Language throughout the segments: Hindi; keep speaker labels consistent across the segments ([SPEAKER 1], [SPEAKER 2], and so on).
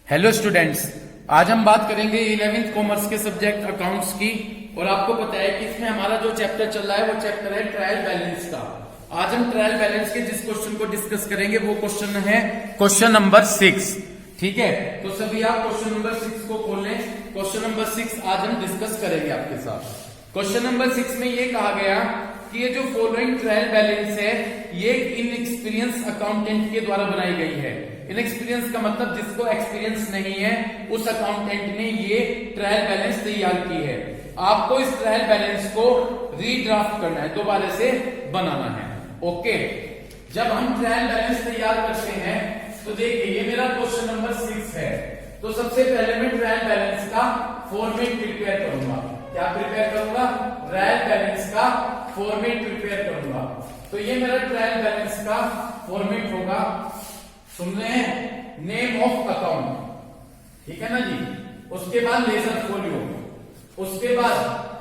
[SPEAKER 1] हेलो स्टूडेंट्स, आज हम बात करेंगे 11th कॉमर्स के सब्जेक्ट अकाउंट्स की। और आपको पता है कि इसमें हमारा जो चैप्टर चल रहा है वो चैप्टर है ट्रायल बैलेंस का। आज हम ट्रायल बैलेंस के जिस क्वेश्चन को डिस्कस करेंगे वो क्वेश्चन है क्वेश्चन नंबर 6। ठीक है, तो सभी आप क्वेश्चन नंबर 6 को खोल लें। क्वेश्चन नंबर 6 आज हम डिस्कस करेंगे आपके साथ। क्वेश्चन नंबर 6 में ये कहा गया कि ये जो फॉलोइंग ट्रायल बैलेंस है ये इनएक्सपीरियंस अकाउंटेंट के द्वारा बनाई गई है। इनएक्सपीरियंस का मतलब जिसको एक्सपीरियंस नहीं है उस अकाउंटेंट ने ये ट्रायल बैलेंस तैयार की है। आपको इस ट्रायल बैलेंस को रीड्राफ्ट करना है, दोबारा से बनाना है। ओके, जब हम ट्रायल बैलेंस तैयार करते हैं तो देखिए ये मेरा क्वेश्चन नंबर 6 है। तो सबसे पहले मैं ट्रायल बैलेंस का फॉर्मेट प्रिपेयर करूंगा। क्या प्रिपेयर करूंगा? ट्रायल बैलेंस का फॉर्मेट प्रिपेयर करूंगा। तो ये मेरा ट्रायल बैलेंस का फॉर्मेट होगा, सुन रहे हैं, नेम ऑफ अकाउंट, ठीक है ना जी। उसके बाद लेजर फोलियो, उसके बाद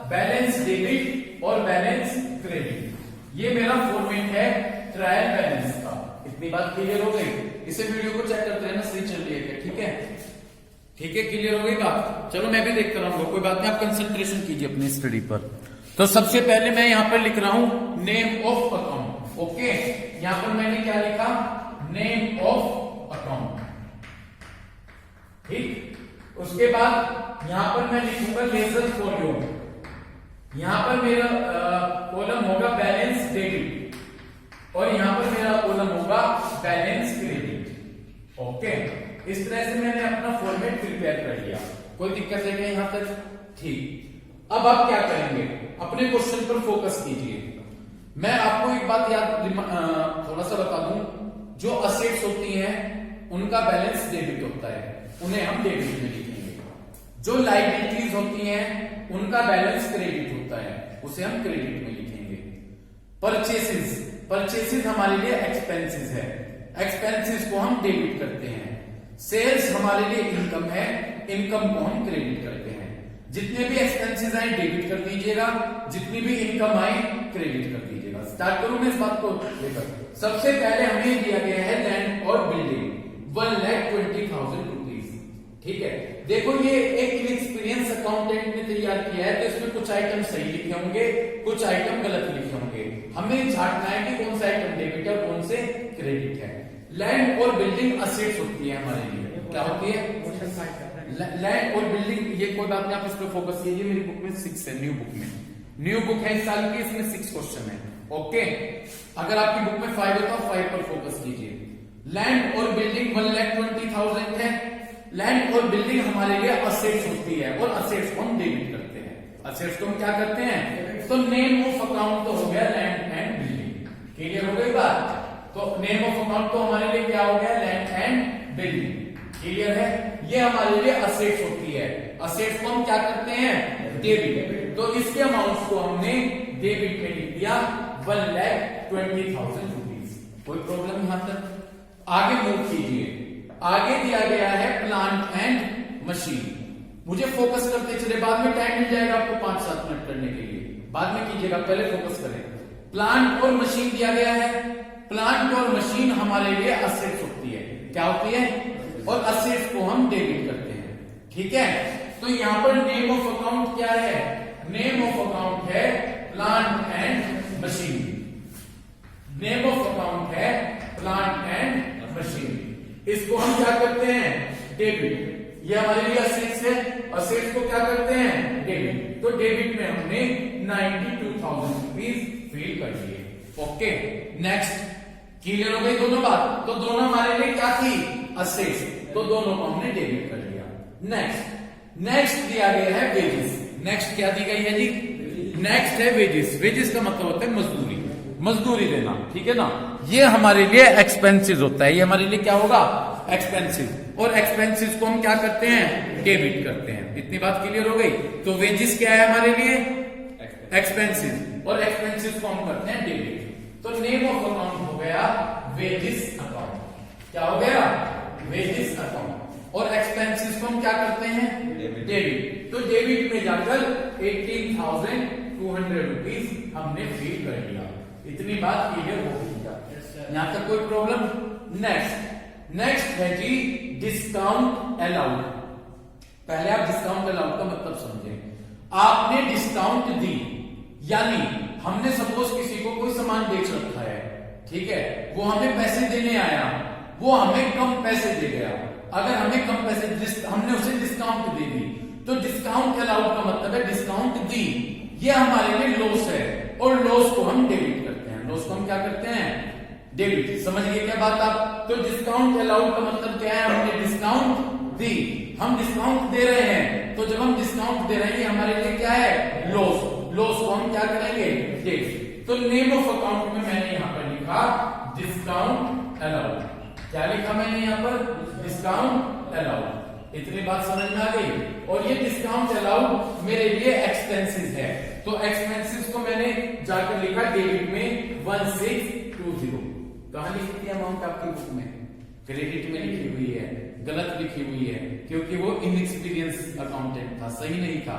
[SPEAKER 1] बैलेंस डेबिट और बैलेंस क्रेडिट। ये मेरा फॉर्मेट है ट्रायल बैलेंस का। इतनी बात क्लियर हो गई? इसे वीडियो को चेक करते रहना, सही चल रही है, ठीक है? ठीक है, क्लियर हो गई बात? चलो मैं भी देख कर आऊंगा, कोई बात नहीं, आप कंसंट्रेशन कीजिए अपनी स्टडी पर। तो सबसे पहले मैं यहां पर लिख रहा हूं नेम ऑफ अकाउंट। ओके, यहां पर मैंने क्या लिखा? Name of account. ठीक, उसके बाद यहां पर मैं लिखूंगा लेजर फोलियो। यहां पर मेरा कॉलम होगा बैलेंस डेबिट और यहां पर मेरा कॉलम होगा बैलेंस क्रेडिट। ओके, इस तरह से मैंने अपना फॉर्मेट प्रिपेयर कर लिया। कोई दिक्कत है क्या यहां तक? ठीक, अब आप क्या करेंगे? अपने क्वेश्चन पर फोकस कीजिए। मैं आपको एक बात थोड़ा सा बता दूं, जो असेट्स होती हैं उनका बैलेंस डेबिट होता है, उन्हें हम डेबिट में लिखेंगे। जो लायबिलिटीज होती हैं उनका बैलेंस क्रेडिट होता है, उसे हम क्रेडिट में लिखेंगे। परचेसेस हमारे लिए एक्सपेंसेस है, एक्सपेंसेस को हम डेबिट करते हैं। सेल्स हमारे लिए इनकम है, इनकम को हम क्रेडिट करते हैं। जितने भी एक्सपेंसेस आए डेबिट कर दीजिएगा, जितनी भी इनकम आए क्रेडिट कर दीजिएगा। स्टार्ट करूं मैं इस बात को लेकर। सबसे पहले हमें दिया गया है लैंड और बिल्डिंग 1,20,000 रुपीज। ठीक है, देखो ये एक इनएक्सपीरियंस अकाउंटेंट ने तैयार किया है, तो इसमें कुछ आइटम सही लिखे होंगे, कुछ आइटम गलत लिखे होंगे। हमें झांकना है कि कौन सा आइटम डेबिट है और कौन से क्रेडिट है। लैंड और बिल्डिंग असेट्स होती है हमारे लिए। क्या होती है? लैंड और बिल्डिंग। ये कोई बात नहीं, आप इस पर फोकस कीजिए। मेरी बुक में 6 है, न्यू बुक में, न्यू बुक है इस साल की, इसमें 6 क्वेश्चन है। ओके, अगर आपकी बुक में 5 है तो 5 पर फोकस कीजिए। लैंड और बिल्डिंग 1,20,000 है। लैंड और बिल्डिंग हमारे लिए असेट्स होती है और असेट्स को हम डेबिट करते हैं। असेट्स को हम क्या करते हैं? तो नेम ऑफ अकाउंट तो हो गया लैंड एंड बिल्डिंग। क्लियर हो गई बात? तो नेम ऑफ अकाउंट तो हमारे लिए क्या हो गया? Land and building. क्लियर है? ये हमारे लिए असेट्स होती है। असेट्स को हम क्या करते हैं? डेबिट। तो इसके अमाउंट को हमने डेबिट में लिख दिया 1,20,000 रुपीज। कोई प्रॉब्लम यहां तक? आगे मूव कीजिए। आगे दिया गया है प्लांट एंड मशीन। मुझे फोकस करते चले, बाद में टाइम मिल जाएगा आपको 5-7 मिनट करने के लिए, बाद में कीजिएगा, पहले फोकस करें। प्लांट और मशीन दिया गया है। प्लांट और मशीन हमारे लिए असेट्स होती है। क्या होती है? और असेट्स को हम डेबिट करते हैं। ठीक है, तो यहां पर नेम ऑफ अकाउंट क्या है? नेम ऑफ अकाउंट है plant and machine. Name of account है प्लांट एंड मशीन। इसको हम क्या करते हैं? डेबिट। ये हमारे लिए असेट्स है, असेट्स को क्या करते हैं? डेबिट। तो डेबिट में हमने 92,000 रुपीज फिल कर दिए। Okay, next. क्लियर हो गई दोनों बात? तो दोनों हमारे लिए क्या थी? असेट्स। तो दोनों को हमने डेबिट कर लिया। नेक्स्ट दिया गया है वेजेस। नेक्स्ट क्या दी गई है जी? नेक्स्ट है वेजेस। वेजेस का मतलब होता है मजदूरी, मजदूरी देना। ठीक है ना? ये हमारे लिए एक्सपेंसेस होता है। ये हमारे लिए क्या होगा? एक्सपेंसेस। और एक्सपेंसेस को हम क्या करते हैं? डेबिट करते हैं। इतनी बात क्लियर हो गई? तो वेजेस क्या है हमारे लिए? एक्सपेंसेस। और एक्सपेंसेस को हम करते हैं डेबिट। तो नेम ऑफ अकाउंट हो गया वेजेस अकाउंट। क्या हो गया? Wages account. और एक्सपेंसेस को हम क्या करते हैं? डेबिट। तो डेबिट में जाकर 18,200 रुपीज हमने फिल कर लिया। इतनी बात क्लियर हो गई? यहां तक कोई प्रॉब्लम? नेक्स्ट नेक्स्ट है जी डिस्काउंट अलाउड। पहले आप डिस्काउंट अलाउड का मतलब समझें। आपने डिस्काउंट दी, यानी हमने सपोज किसी को कोई सामान बेच रखा है, ठीक है, वो हमें पैसे देने आया, वो हमें कम पैसे दे गया। अगर हमें कम पैसे, हमने उसे डिस्काउंट दे दी, तो डिस्काउंट अलाउड का मतलब है डिस्काउंट दी, ये हमारे लिए लॉस है, और लॉस को हम डेबिट करते हैं। लॉस को हम क्या करते हैं? डेबिट। समझ गए क्या बात आप? तो डिस्काउंट अलाउड का मतलब क्या है? हमने डिस्काउंट दी, हम डिस्काउंट दे रहे हैं, तो जब हम डिस्काउंट दे रहे हैं हमारे लिए क्या है? लॉस। लॉस को हम क्या करेंगे? डेबिट। तो नेम ऑफ अकाउंट में मैंने यहां पर लिखा डिस्काउंट अलाउड। क्या लिखा मैंने यहां पर? Discount allowed. इतनी बात समझ में आ गई? और ये डिस्काउंट अलाउड मेरे लिए एक्सपेंसेस है, तो एक्सपेंसेस को मैंने जाकर लिखा डेबिट में 1620। कहां लिखी थी अमाउंट आपकी बुक में? क्रेडिट में लिखी हुई है, गलत लिखी हुई है, क्योंकि वो इनएक्सपीरियंस अकाउंटेंट था, सही नहीं था।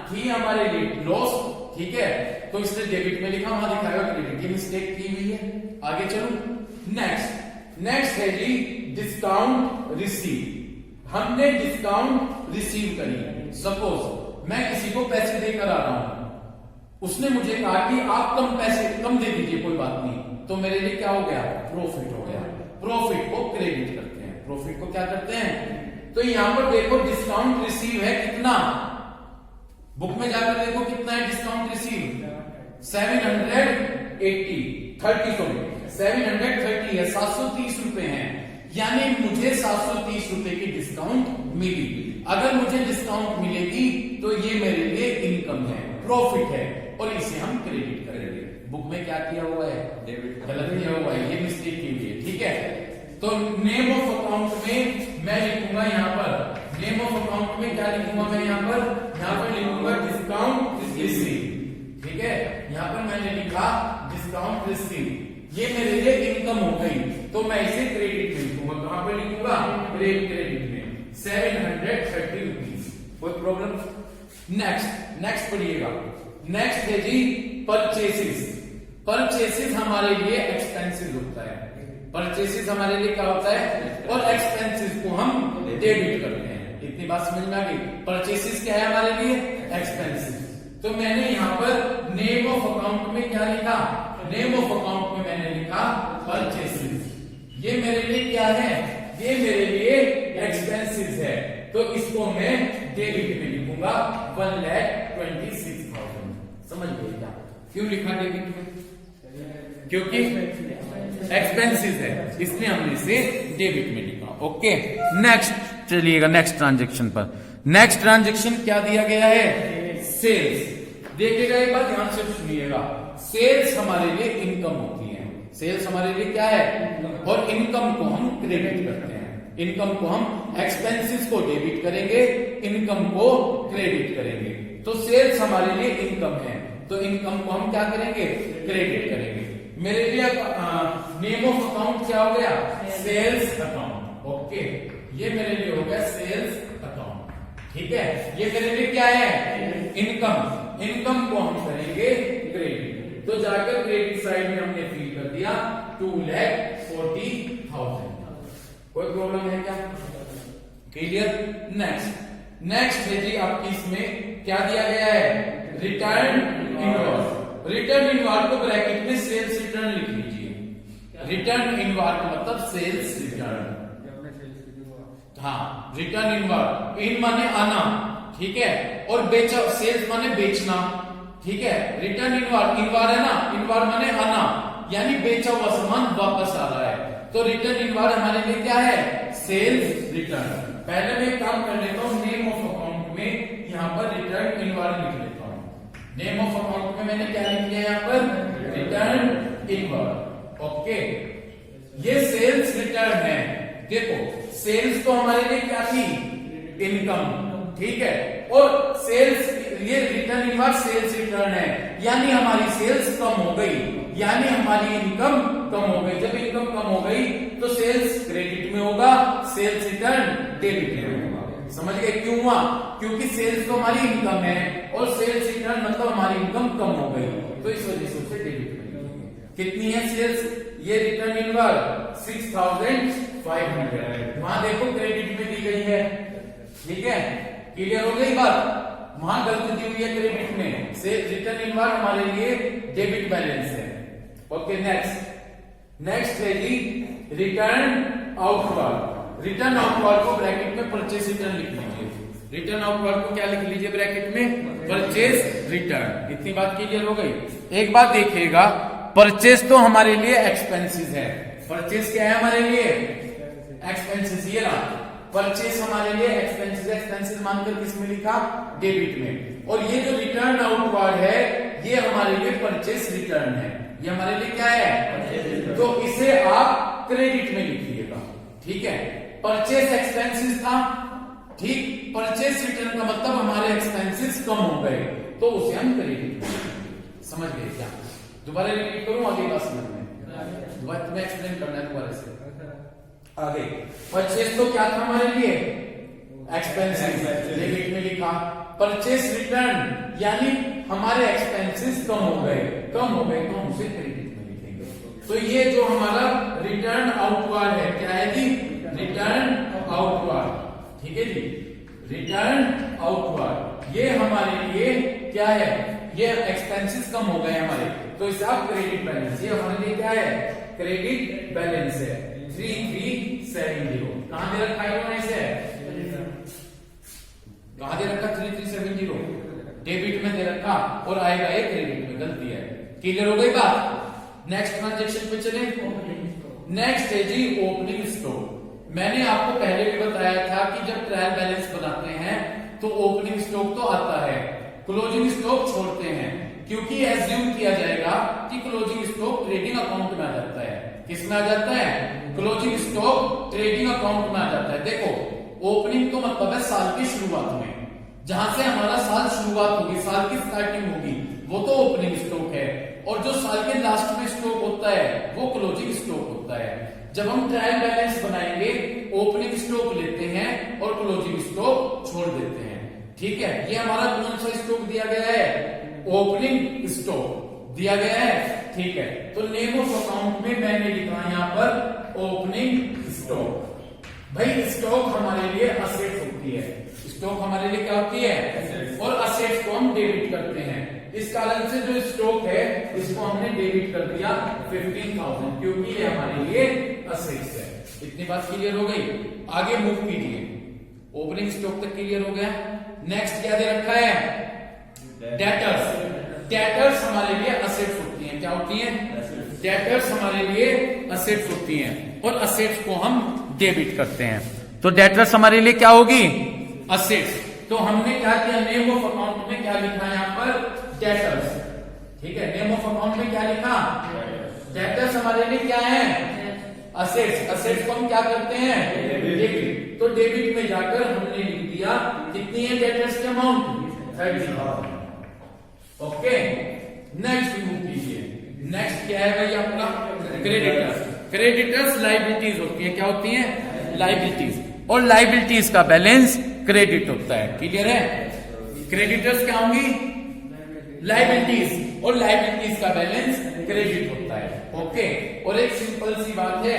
[SPEAKER 1] थी हमारे लिए लॉस, ठीक है, तो इसलिए डेबिट में लिखा, वहां दिखाएगा क्रेडिट की मिस्टेक की हुई है। आगे चलो। नेक्स्ट है जी डिस्काउंट रिसीव। हमने डिस्काउंट रिसीव करी। सपोज मैं किसी को पैसे देकर आ रहा हूं, उसने मुझे कहा कि आप कम दे दीजिए, कोई बात नहीं, तो मेरे लिए क्या हो गया? प्रॉफिट हो गया। प्रॉफिट को क्रेडिट करते हैं। प्रॉफिट को क्या करते हैं? तो यहां पर देखो डिस्काउंट रिसीव है कितना, बुक में जाकर देखो कितना है डिस्काउंट रिसीव? 730 है, 730 रुपए हैं, यानी मुझे 730 रुपए की डिस्काउंट मिली। अगर मुझे डिस्काउंट मिलेगी तो ये मेरे लिए इनकम है, प्रॉफिट है, और इसे हम क्रेडिट करेंगे। बुक में क्या किया हुआ है? डेबिट, गलत किया हुआ है, ये मिस्टेक की हुई है, ठीक है। तो नेम ऑफ अकाउंट में मैं लिखूंगा यहां पर, नेम ऑफ अकाउंट में क्या लिखूंगा मैं यहां पर लिखूंगा डिस्काउंट रिसीव, ठीक है। यहां पर मैंने लिखा डिस्काउंट रिसीव, ये मेरे लिए इनकम हो गई, तो मैं इसे क्रेडिट में लिखूंगा। कहां पर लिखूंगा? क्रेडिट में 730 रुपीज। कोई प्रॉब्लम? नेक्स्ट पढ़िएगा। नेक्स्ट है जी परचेसेस। परचेसेस हमारे लिए एक्सपेंसिव होता है। परचेसेस हमारे लिए क्या होता है? और एक्सपेंसेस को हम डेबिट करते हैं। इतनी बात समझ में आ गई? परचेसेस क्या है हमारे लिए? एक्सपेंसेस। तो मैंने यहां पर नेम ऑफ अकाउंट में क्या लिखा? नेम ऑफ अकाउंट में मैंने लिखा परचेसेस। ये मेरे लिए क्या है? ये मेरे लिए एक्सपेंसेस है, तो इसको मैं डेबिट में लिखूंगा 1,26,000। समझ गए क्या? क्यों लिखा डेबिट में? क्योंकि एक्सपेंसेस है, इसलिए हमने इसे डेबिट में लिखा। ओके, नेक्स्ट चलिएगा नेक्स्ट ट्रांजेक्शन पर। नेक्स्ट ट्रांजेक्शन क्या दिया गया है? सेल्स। देखिएगा एक बार ध्यान से सुनिएगा, सेल्स हमारे लिए इनकम होती है। सेल्स हमारे लिए क्या है? और इनकम को हम क्रेडिट करते हैं। इनकम को हम एक्सपेंसेस को डेबिट करेंगे, इनकम को क्रेडिट करेंगे। तो सेल्स हमारे लिए इनकम है, तो इनकम को हम क्या करेंगे? क्रेडिट करेंगे। मेरे लिए नेम ऑफ अकाउंट क्या हो गया? Sales account. ओके, ये मेरे लिए हो गया सेल्स अकाउंट, ठीक है। ये मेरे लिए क्या है? इनकम। इनकम को हम करेंगे क्रेडिट, तो जाकर क्रेडिट साइड में हमने फिल कर दिया 2,40,000। कोई प्रॉब्लम है क्या? क्लियर? नेक्स्ट है जी आपकी इसमें क्या दिया गया है? Return invoice. रिटर्न इनवॉइस को ब्रैकेट में सेल्स रिटर्न लिख लीजिए। रिटर्न इनवॉइस का मतलब सेल्स रिटर्न। हाँ, रिटर्न इनवॉइस, इन माने आना, ठीक है, और बेचा, सेल्स माने बेचना, ठीक है। रिटर्न इनवॉइस, इनवॉइस है ना, इनवॉइस माने आना, यानी बेचा हुआ सामान वापस आ रहा है, तो रिटर्न इनवॉइस हमारे लिए क्या है? Sales return. पहले मैं एक काम कर लेता हूं, नेम ऑफ अकाउंट में यहां पर रिटर्न इनवॉइस लिख लेता हूं। नेम ऑफ अकाउंट में मैंने क्या लिख दिया यहां पर? Return invoice. ओके, ये सेल्स रिटर्न है। देखो, सेल्स तो हमारे लिए क्या थी? इनकम, ठीक है, और सेल्स, ये रिटर्न इनवॉइस सेल्स रिटर्न है, यानी हमारी सेल्स कम हो गई, यानी हमारी इनकम कम हो गई। जब इनकम कम हो गई तो सेल्स क्रेडिट में होगा, सेल्स रिटर्न डेबिट में होगा। समझ गए क्यों हुआ? क्योंकि सेल्स तो हमारी इनकम है, और सेल्स रिटर्न मतलब हमारी इनकम कम हो गई, तो इस वजह से डेबिट में। कितनी है सेल्स? ये रिटर्न इनवॉइस 6,000 500। वहां देखो क्रेडिट में दी गई है, ठीक है, क्लियर हो गई बात। वहां गलती दी हुई है क्रेडिट में से, रिटर्न इनवार्ड हमारे लिए डेबिट बैलेंस है। ओके, नेक्स्ट है जी रिटर्न आउटवर्ड। रिटर्न आउटवर्ड को ब्रैकेट में परचेस रिटर्न लिख लीजिए। रिटर्न आउटवर्ड को क्या लिख लीजिए ब्रैकेट में? Purchase return. इतनी बात क्लियर हो गई। एक बात देखिएगा, परचेस तो हमारे लिए एक्सपेंसेस है। परचेस क्या है हमारे लिए? एक्सपेंसेस। ये रहा परचेस हमारे लिए एक्सपेंसेस। एक्सपेंसेस मानकर किसमें लिखा? डेबिट में। और ये जो रिटर्न आउटवर्ड है ये हमारे लिए परचेस रिटर्न है। ये हमारे लिए क्या है? तो इसे आप क्रेडिट में लिखिएगा, ठीक है। परचेस एक्सपेंसेस था, ठीक, परचेस रिटर्न का मतलब हमारे एक्सपेंसेस कम हो गए तो उसे हम क्रेडिट में। समझ गए क्या? दोबारा रिपीट करूं, आगे बात समझ में, दोबारा तुम्हें एक्सप्लेन करना है दोबारा से आगे। परचेस तो क्या था हमारे लिए? एक्सपेंसेस, डेबिट में लिखा। परचेस रिटर्न यानी हमारे एक्सपेंसेस कम हो गए तो हम उसे क्रेडिट में लिखेंगे। तो ये जो हमारा रिटर्न आउटवर्ड है क्या है जी? रिटर्न आउटवर्ड, ठीक है जी, रिटर्न आउटवर्ड। ये हमारे लिए क्या है? ये एक्सपेंसेस कम हो गए हमारे, तो इसे आप क्रेडिट बैलेंस। ये हमारे लिए क्या है? क्रेडिट बैलेंस है 3370। कहां दे रखा है उन्होंने इसे? कहां दे रखा? 3370 डेबिट में दे रखा और आएगा ये क्रेडिट में। गलती है। क्लियर हो गई बात। नेक्स्ट ट्रांजेक्शन पे चले। नेक्स्ट है जी ओपनिंग स्टॉक। मैंने आपको पहले भी बताया था कि जब ट्रायल बैलेंस बनाते हैं तो ओपनिंग स्टॉक तो आता है, क्लोजिंग स्टॉक छोड़ते हैं, क्योंकि एज्यूम किया जाएगा कि क्लोजिंग स्टॉक ट्रेडिंग अकाउंट में आ जाता है। किस में आ जाता है? क्लोजिंग स्टॉक ट्रेडिंग अकाउंट में आ जाता है। देखो, ओपनिंग तो मतलब है साल की शुरुआत में, जहां से हमारा साल शुरुआत होगी, साल की स्टार्टिंग होगी, वो तो ओपनिंग स्टॉक है। और जो साल के लास्ट में स्टॉक होता है वो क्लोजिंग स्टॉक होता है। जब हम ट्रायल बैलेंस बनाएंगे ओपनिंग स्टॉक लेते हैं और क्लोजिंग स्टॉक छोड़ देते हैं, ठीक है। ये हमारा कौन सा स्टॉक दिया गया है? ओपनिंग स्टॉक दिया गया है, ठीक है। तो नेम ऑफ अकाउंट में मैंने लिखा यहां पर ओपनिंग स्टॉक। भाई स्टॉक हमारे लिए असेट होती है, स्टॉक हमारे लिए क्या होती है? और असेट्स को हम डेबिट करते हैं। इस कारण से जो स्टॉक है इसको हमने डेबिट कर दिया 15,000, क्योंकि ये हमारे लिए असेट्स है। इतनी बात क्लियर हो गई। आगे मूव कीजिए। ओपनिंग स्टॉक तक क्लियर हो गया। नेक्स्ट क्या दे रखा है? डेटर्स। डेटर्स हमारे लिए असेट्स होती हैं। क्या होती हैं? डेटर्स हमारे लिए असेट्स होती हैं और असेट्स को हम डेबिट करते हैं। तो डेटर्स हमारे लिए क्या होगी? असेट्स। तो हमने क्या किया? नेम ऑफ अकाउंट में क्या लिखा यहां पर? डेटर्स, ठीक है। नेम ऑफ अकाउंट में क्या लिखा? डेटर्स हमारे लिए क्या है? असेट्स। असेट्स को हम क्या करते हैं? डेबिट। तो डेबिट में जाकर हमने लिख दिया कितनी है डेटर्स की अमाउंट? 30,000। ओके, नेक्स्ट मूव कीजिए। नेक्स्ट क्या है भाई आपका? क्रेडिटर्स। क्रेडिटर्स लाइबिलिटीज होती है। क्या होती है? लाइबिलिटीज। और लाइबिलिटीज का बैलेंस क्रेडिट होता है। क्लियर है? क्रेडिटर्स क्या होंगी? लाइबिलिटीज, और लाइबिलिटीज का बैलेंस क्रेडिट होता है। ओके, और एक सिंपल सी बात है,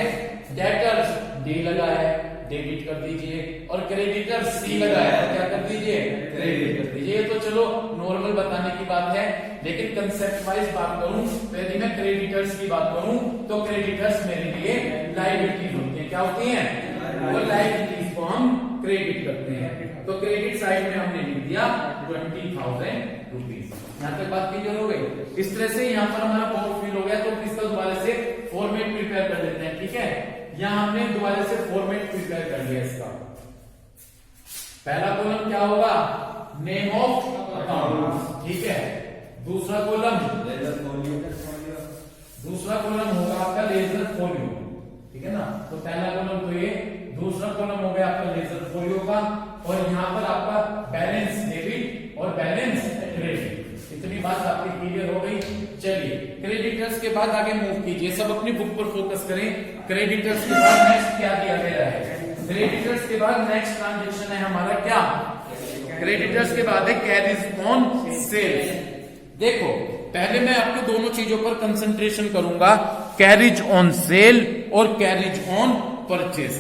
[SPEAKER 1] डेटर्स डी लगा है, डेबिट कर दीजिए, और क्रेडिटर्स सी लगा है, क्या कर दीजिए? क्रेडिट कर दीजिए। तो चलो नॉर्मल बताने की बात है, लेकिन कंसेप्ट वाइज बात करूं तो यदि मैं क्रेडिटर्स की बात करूं तो क्रेडिटर्स मेरे लिए लाइबिलिटीज होती है। क्या होती है? और लाइबिलिटीज को हम क्रेडिट करते हैं। तो क्रेडिट साइड में हमने लिख दिया 20,000 रुपीज। यहाँ तक बात क्लियर हो गई। इस तरह से यहाँ पर हमारा बहुत फील हो गया, तो इसका दोबारा से फॉर्मेट प्रिपेयर कर लेते हैं, ठीक है। यहाँ हमने दोबारा से फॉर्मेट प्रिपेयर कर लिया इसका। पहला कॉलम क्या होगा? नेम ऑफ अकाउंट, ठीक है। दूसरा कॉलम होगा आपका लेजर फोलियो, ठीक है ना। तो पहला कॉलम तो ये, दूसरा कॉलम हो गया आपका लेजर फोलियो का, और यहाँ पर आपका बैलेंस डेबिट और बैलेंस क्रेडिट। इतनी बात आपकी क्लियर हो गई। चलिए क्रेडिटर्स के बाद आगे मूव कीजिए। सब अपनी बुक पर फोकस करें। क्रेडिटर्स के बाद नेक्स्ट क्या दिया गया है? क्रेडिटर्स के बाद नेक्स्ट ट्रांजेक्शन है हमारा क्या? क्रेडिटर्स के बाद है कैरीज ऑन सेल्स। देखो पहले मैं आपको दोनों चीजों पर कंसंट्रेशन करूंगा, कैरिज ऑन सेल और कैरिज ऑन परचेज।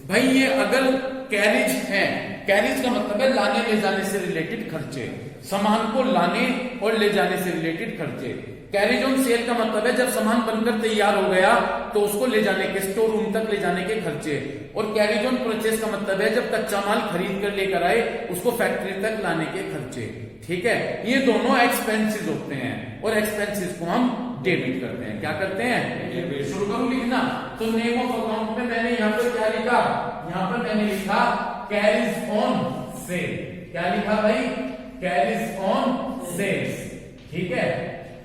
[SPEAKER 1] भाई ये अगर कैरेज है, कैरेज का मतलब है लाने ले जाने से रिलेटेड खर्चे, सामान को लाने और ले जाने से रिलेटेड खर्चे। कैरेज ऑन सेल का मतलब है जब सामान बनकर तैयार हो गया तो उसको ले जाने के, स्टोर रूम तक ले जाने के खर्चे। और कैरेज ऑन परचेज का मतलब है जब कच्चा माल खरीद कर लेकर आए उसको फैक्ट्री तक लाने के खर्चे। ठीक है, ये दोनों एक्सपेंसेस होते हैं और एक्सपेंसेस को हम डेबिट करते हैं। क्या करते हैं? शुरू करूं लिखना। तो नेम ऑफ अकाउंट में मैंने यहाँ पर क्या लिखा? यहाँ पर मैंने लिखा कैरीज ऑन सेल। क्या लिखा भाई? Carriage on sales. ठीक है,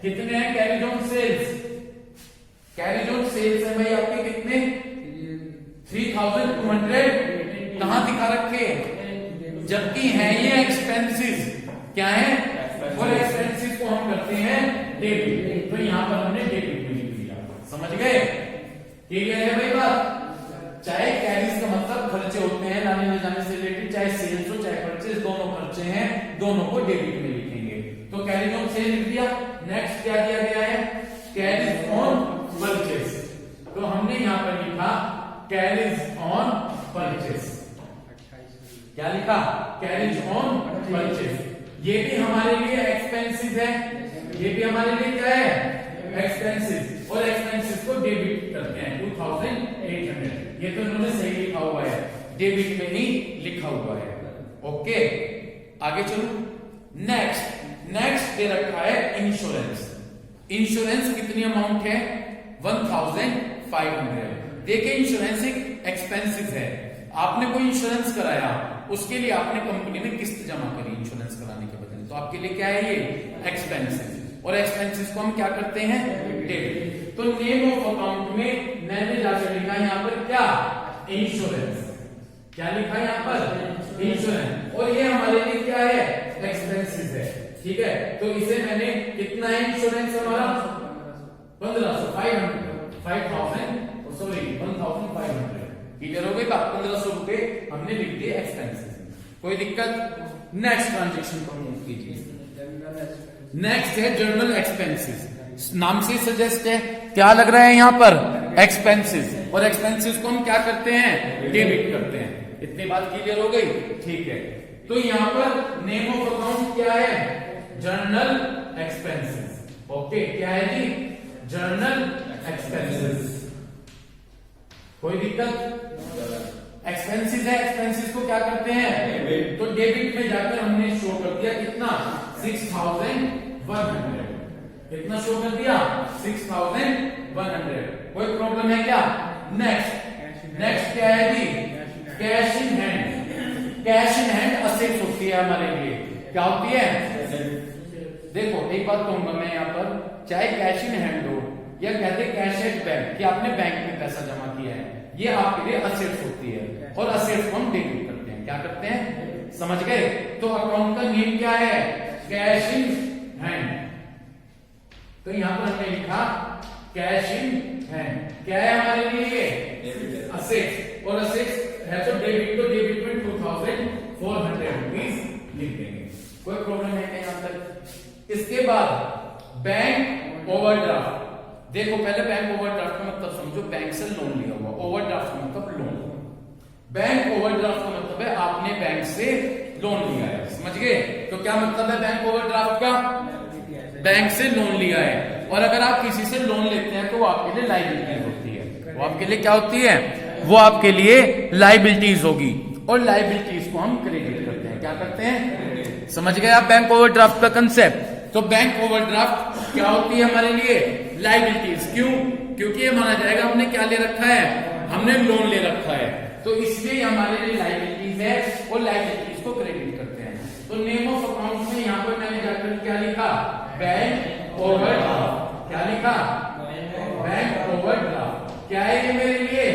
[SPEAKER 1] कितने हैं carriage on sales? Carriage on sales है भाई आपके कितने? 3200। कहां दिखा रखे? जबकि है ये एक्सपेंसेस। क्या है? और एक्सपेंसेस को हम करते हैं डेबिट, तो यहां पर हमने डेबिट में लिख दिया। समझ गए? क्लियर है भाई बात? चाहे कैरीज का मतलब खर्चे होते हैं लाने ले जाने से रिलेटेड, चाहे सेल्स हो चाहे परचेज, दोनों खर्चे हैं, दोनों को डेबिट में लिखेंगे। तो कैरीज ऑन सेल लिख दिया। नेक्स्ट क्या दिया गया है? Carries on purchase. तो हमने यहां पर लिखा कैरीज ऑन परचेज। क्या लिखा? Carries on purchase. ये भी हमारे लिए एक्सपेंसेस है, ये भी हमारे लिए क्या है? एक्सपेंसेस। और एक्सपेंसेस को डेबिट करते हैं 2800। ये तो इन्होंने सही लिखा हुआ है, डेबिट में ही लिखा हुआ है। ओके, आगे चलो। नेक्स्ट दे रखा है इंश्योरेंस। इंश्योरेंस कितनी अमाउंट है? 1500। देखिए इंश्योरेंस एक एक्सपेंसिव है। आपने कोई इंश्योरेंस कराया, उसके लिए आपने कंपनी में किस्त जमा करी इंश्योरेंस कराने के बदले, तो आपके लिए क्या है? ये एक्सपेंसिव। और एक्सपेंसेस को हम क्या करते हैं? डेबिट। तो नेम ऑफ अकाउंट में मैंने जाकर लिखा यहाँ पर क्या? इंश्योरेंस। क्या लिखा यहाँ पर? इंश्योरेंस। और ये हमारे लिए क्या है? एक्सपेंसेस है। ठीक है, तो इसे मैंने कितना है इंश्योरेंस हमारा? 1500 क्लियर हो गई बात? 1500 रुपए हमने लिख दिए एक्सपेंसेस। कोई दिक्कत? नेक्स्ट ट्रांजेक्शन पर मूव कीजिए। नेक्स्ट है जर्नल एक्सपेंसेस। नाम से सजेस्ट है, क्या लग रहा है यहाँ पर? एक्सपेंसेस। और एक्सपेंसेस को हम क्या करते हैं? डेबिट करते हैं। इतनी बात क्लियर हो गई? ठीक है, तो यहाँ पर नेम ऑफ अकाउंट क्या है? Journal expenses. ओके, क्या है जी? Journal expenses. कोई दिक्कत? एक्सपेंसेस है, एक्सपेंसेस को क्या करते हैं? तो डेबिट में जाकर हमने शो कर दिया कितना? 6100। कितना शो कर दिया? 6100। कोई प्रॉब्लम है क्या? नेक्स्ट क्या है जी? Cash in hand. Cash in hand assets होती है हमारे लिए। क्या होती है? देखो एक बात कहूंगा मैं यहाँ पर, चाहे कैश इन हैंड हो या कहते कैश एट बैंक, कि आपने बैंक में पैसा जमा किया है, ये आपके लिए असेट्स होती है। और असेट्स को हम डेबिट करते हैं। क्या करते हैं? समझ गए? तो अकाउंट का नेम क्या है? Cash in hand. तो यहां पर हमने लिखा कैश इन हैंड। क्या है हमारे लिए? असेट्स। और असेट्स है तो डेबिट, तो डेबिट में 2400 रुपीज लिख देंगे। कोई प्रॉब्लम है क्या यहां तक? इसके बाद बैंक ओवरड्राफ्ट। देखो पहले बैंक ओवरड्राफ्ट का मतलब समझो, बैंक से लोन लिया हुआ। ओवरड्राफ्ट का मतलब लोन। बैंक ओवरड्राफ्ट का मतलब है आपने बैंक से लोन लिया है। समझ गए? तो क्या मतलब है बैंक ओवरड्राफ्ट का? बैंक से लोन लिया है। और अगर आप किसी से लोन लेते हैं तो वो आपके लिए लायबिलिटी होती है। वो आपके लिए क्या होती है? वो आपके लिए लायबिलिटीज होगी। और लायबिलिटीज को हम क्रेडिट करते हैं। क्या करते हैं? समझ गए आप बैंक ओवरड्राफ्ट का कंसेप्ट? तो बैंक ओवरड्राफ्ट क्या होती है हमारे लिए? लायबिलिटीज। क्यों? क्योंकि ये माना जाएगा हमने क्या ले रखा है? हमने लोन ले रखा है, तो इसलिए हमारे लिए लायबिलिटीज है और लायबिलिटीज को क्रेडिट करते हैं। तो नेम ऑफ अकाउंट में यहाँ पर मैंने जाकर क्या लिखा? Bank overdraft. क्या लिखा? Bank overdraft. क्या है ये मेरे लिए?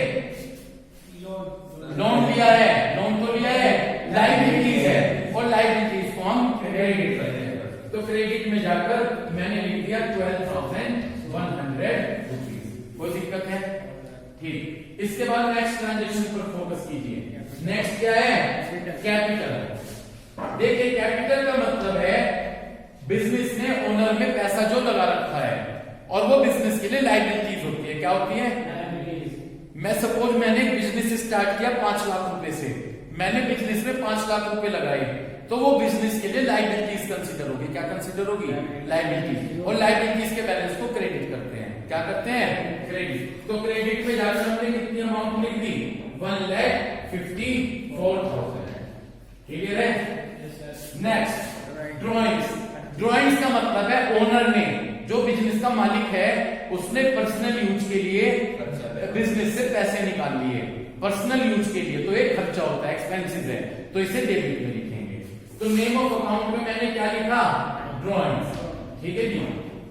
[SPEAKER 1] लोन लिया है। लोन तो लिया है, लायबिलिटीज है, और लायबिलिटीज को हम क्रेडिट करते हैं। तो क्रेडिट में जाकर मैंने लिख दिया 12,100 रुपीज। कोई दिक्कत है? ठीक। इसके बाद नेक्स्ट ट्रांजेक्शन पर फोकस कीजिए। नेक्स्ट क्या है? कैपिटल। देखिए कैपिटल का मतलब है बिजनेस ने ओनर में पैसा जो लगा रखा है, और वो बिजनेस के लिए लायबिलिटीज होती है। क्या होती है? मैं सपोज मैंने बिजनेस स्टार्ट किया 5 लाख रुपए से, मैंने बिजनेस में 5 लाख रुपए लगाए, तो वो बिजनेस के लिए लायबिलिटीज कंसीडर होगी। क्या कंसीडर होगी? लायबिलिटीज। और लायबिलिटीज के बैलेंस को क्रेडिट करते हैं। क्या करते हैं? क्रेडिट। तो क्रेडिट पे जाकर हमने कितनी अमाउंट लिख दी? 1,54,000। क्लियर है? Next drawings. ड्रॉइंग्स का मतलब है ओनर ने, जो बिजनेस का मालिक है, उसने पर्सनल यूज के लिए बिजनेस से पैसे निकाल लिए, पर्सनल यूज के लिए, तो एक खर्चा होता है, एक्सपेंसेस है, तो इसे डेबिट में लिखेंगे। तो नेम ऑफ अकाउंट में मैंने क्या लिखा? ड्रॉइंग्स। ठीक है जी,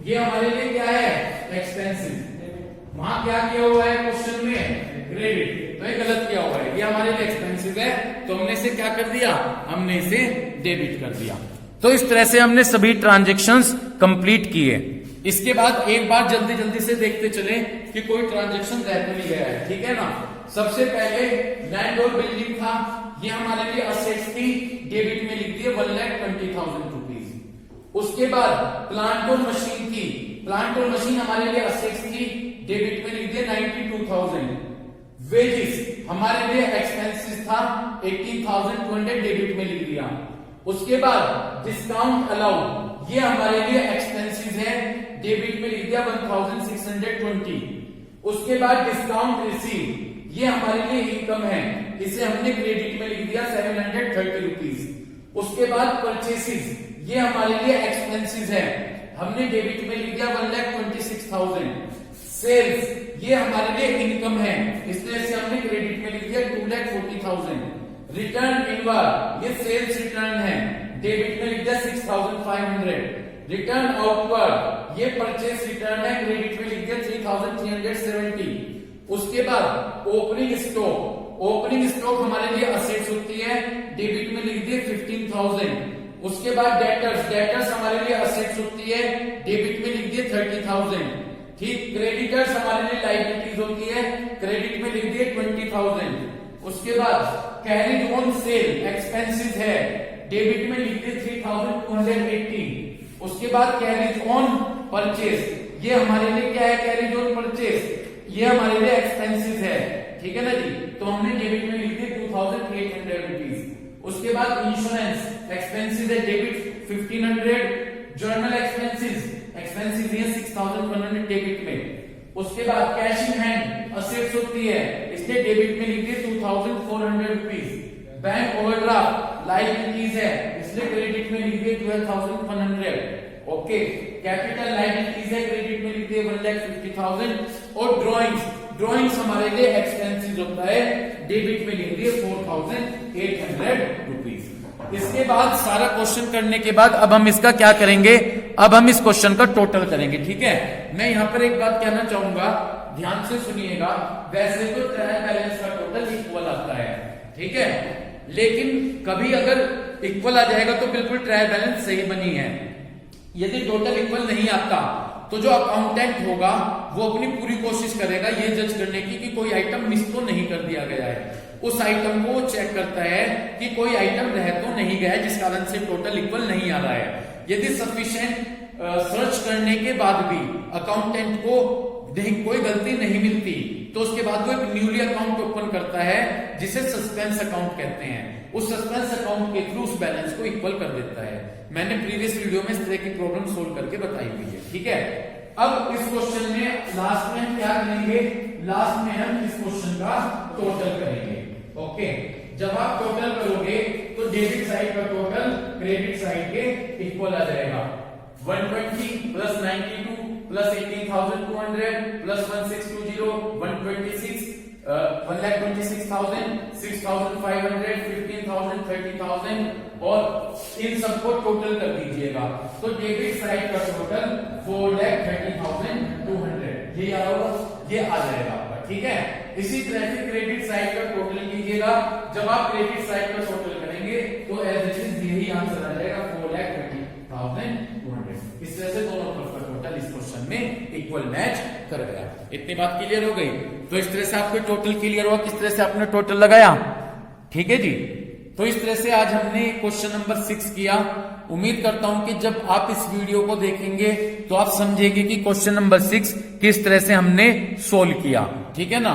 [SPEAKER 1] ये हमारे लिए क्या है? एक्सपेंसेस। वहां क्या किया हुआ है क्वेश्चन में? क्रेडिट, तो ये गलत किया हुआ है, ये हमारे लिए एक्सपेंसिव है, तो हमने इसे क्या कर दिया? हमने इसे डेबिट कर दिया। तो इस तरह से हमने सभी ट्रांजैक्शंस कंप्लीट किए। इसके बाद एक बार जल्दी जल्दी से देखते चले कि कोई ट्रांजैक्शन रह तो नहीं गया है, ठीक है ना। सबसे पहले लैंड और बिल्डिंग था, ये हमारे लिए असेट्स थी, डेबिट में लिख दिए 1,20,000 रुपीज। उसके बाद प्लांट और मशीन थी, प्लांट और मशीन हमारे लिए असेट्स थी, डेबिट में लिख दिए 92,000। वेजेस हमारे लिए एक्सपेंसेस था, 18,200 डेबिट में लिख दिया। उसके बाद डिस्काउंट अलाउड, ये हमारे लिए एक्सपेंसेस है, डेबिट में लिख दिया 1,620। उसके बाद डिस्काउंट रिसीव, ये हमारे लिए इनकम है, इसे हमने क्रेडिट में लिख दिया 730 रुपीज। उसके बाद परचेसेस, ये हमारे लिए एक्सपेंसेस है, हमने डेबिट में लिख दिया 1,26,000। सेल्स, ये हमारे लिए इनकम है, इसलिए इसे हमने क्रेडिट में लिख दिया 2,40,000। रिटर्न इनवर्ड, ये सेल्स रिटर्न है, डेबिट में लिख दिया 6,500। रिटर्न आउटवर्ड, ये परचेस रिटर्न है, क्रेडिट में लिख दिया 3,370। उसके बाद ओपनिंग स्टॉक, ओपनिंग स्टॉक हमारे लिए असेट्स होती है, डेबिट में लिख दिए 15,000। उसके बाद डेटर्स, डेटर्स हमारे लिए असेट्स होती है, डेबिट में लिख दिए 30,000। ठीक, क्रेडिटर्स हमारे लिए लायबिलिटीज होती है, क्रेडिट में लिख दिए 20,000। उसके बाद कैरिड ऑन सेल एक्सपेंसेस है, डेबिट में लिख दिए 3,280। उसके बाद कैरिज ऑन परचेस, ये हमारे लिए क्या है? कैरिज ऑन परचेस, ये हमारे लिए एक्सपेंसेस है, ठीक है ना जी, तो हमने डेबिट में लिख दिए 2,800 रुपीज। उसके बाद इंश्योरेंस एक्सपेंसेस है, डेबिट 1,500। जर्नल एक्सपेंसेस, एक्सपेंसेस है 6,100 डेबिट में। उसके बाद कैश इन हैंड असेट्स होती है, इसलिए डेबिट में लिख दिए 2,400 रुपीज। बैंक ओवरड्राफ्ट लायबिलिटीज है, इसलिए क्रेडिट में लिख दिए 12,100। ओके, कैपिटल लायबिलिटीज है, क्रेडिट में लिख दिए 1,50,000। और ड्राइंग्स, ड्राइंग्स हमारे लिए एक्सपेंसेस होता है, डेबिट में लिख दिए 4,800 रुपीज। इसके बाद सारा क्वेश्चन करने के बाद अब हम इसका क्या करेंगे? अब हम इस क्वेश्चन का टोटल करेंगे, ठीक है। मैं यहां पर एक बात कहना चाहूंगा, ध्यान से सुनिएगा। वैसे तो ट्रायल बैलेंस का टोटल इक्वल आता है, ठीक है, लेकिन कभी अगर इक्वल आ जाएगा तो बिल्कुल ट्रायल बैलेंस सही बनी है। यदि टोटल इक्वल नहीं आता तो जो अकाउंटेंट होगा वो अपनी पूरी कोशिश करेगा ये जज करने की कि कोई आइटम मिस तो नहीं कर दिया गया है। उस आइटम को चेक करता है कि कोई आइटम रह तो नहीं गया है जिस कारण से टोटल इक्वल नहीं आ रहा है। यदि सफिशिएंट सर्च करने के बाद भी अकाउंटेंट को कोई गलती नहीं मिलती तो उसके बाद वो एक न्यूली अकाउंट ओपन करता है जिसे सस्पेंस अकाउंट कहते हैं। उस सस्पेंस अकाउंट के थ्रू उस बैलेंस को इक्वल कर देता है। मैंने प्रीवियस वीडियो में इस तरह की प्रॉब्लम सोल्व करके बताई हुई है, ठीक है। अब इस क्वेश्चन में लास्ट में हम क्या करेंगे? लास्ट में हम इस क्वेश्चन का टोटल करेंगे। ओके, जब आप टोटल करोगे तो डेबिट साइड का टोटल क्रेडिट साइड के इक्वल आ जाएगा। 120 प्लस 92 प्लस 18,200 प्लस 1620 126 1,26,000 6,500 15,000 30,000 और इन सबको टोटल कर दीजिएगा तो डेबिट साइड का टोटल 4,30,200 ये आ जाएगा आपका, ठीक है। इसी तरह से क्रेडिट साइड का टोटल कीजिएगा। जब आप क्रेडिट साइड का टोटल करेंगे तो एज इट इज यही आंसर आ जाएगा 4,30,200। इस तरह से दोनों तरफ का टोटल इस क्वेश्चन में इक्वल मैच कर गया। इतनी बात क्लियर हो गई? तो इस तरह से आपको टोटल क्लियर हुआ, किस तरह से आपने टोटल लगाया, ठीक है जी। तो इस तरह से आज हमने क्वेश्चन नंबर 6 किया। उम्मीद करता हूं कि जब आप इस वीडियो को देखेंगे तो आप समझेंगे कि क्वेश्चन नंबर 6 किस तरह से हमने सोल्व किया, ठीक है ना।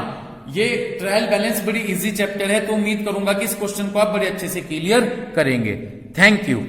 [SPEAKER 1] ये ट्रायल बैलेंस बड़ी इजी चैप्टर है, तो उम्मीद करूंगा कि इस क्वेश्चन को आप बड़े अच्छे से क्लियर करेंगे। Thank you.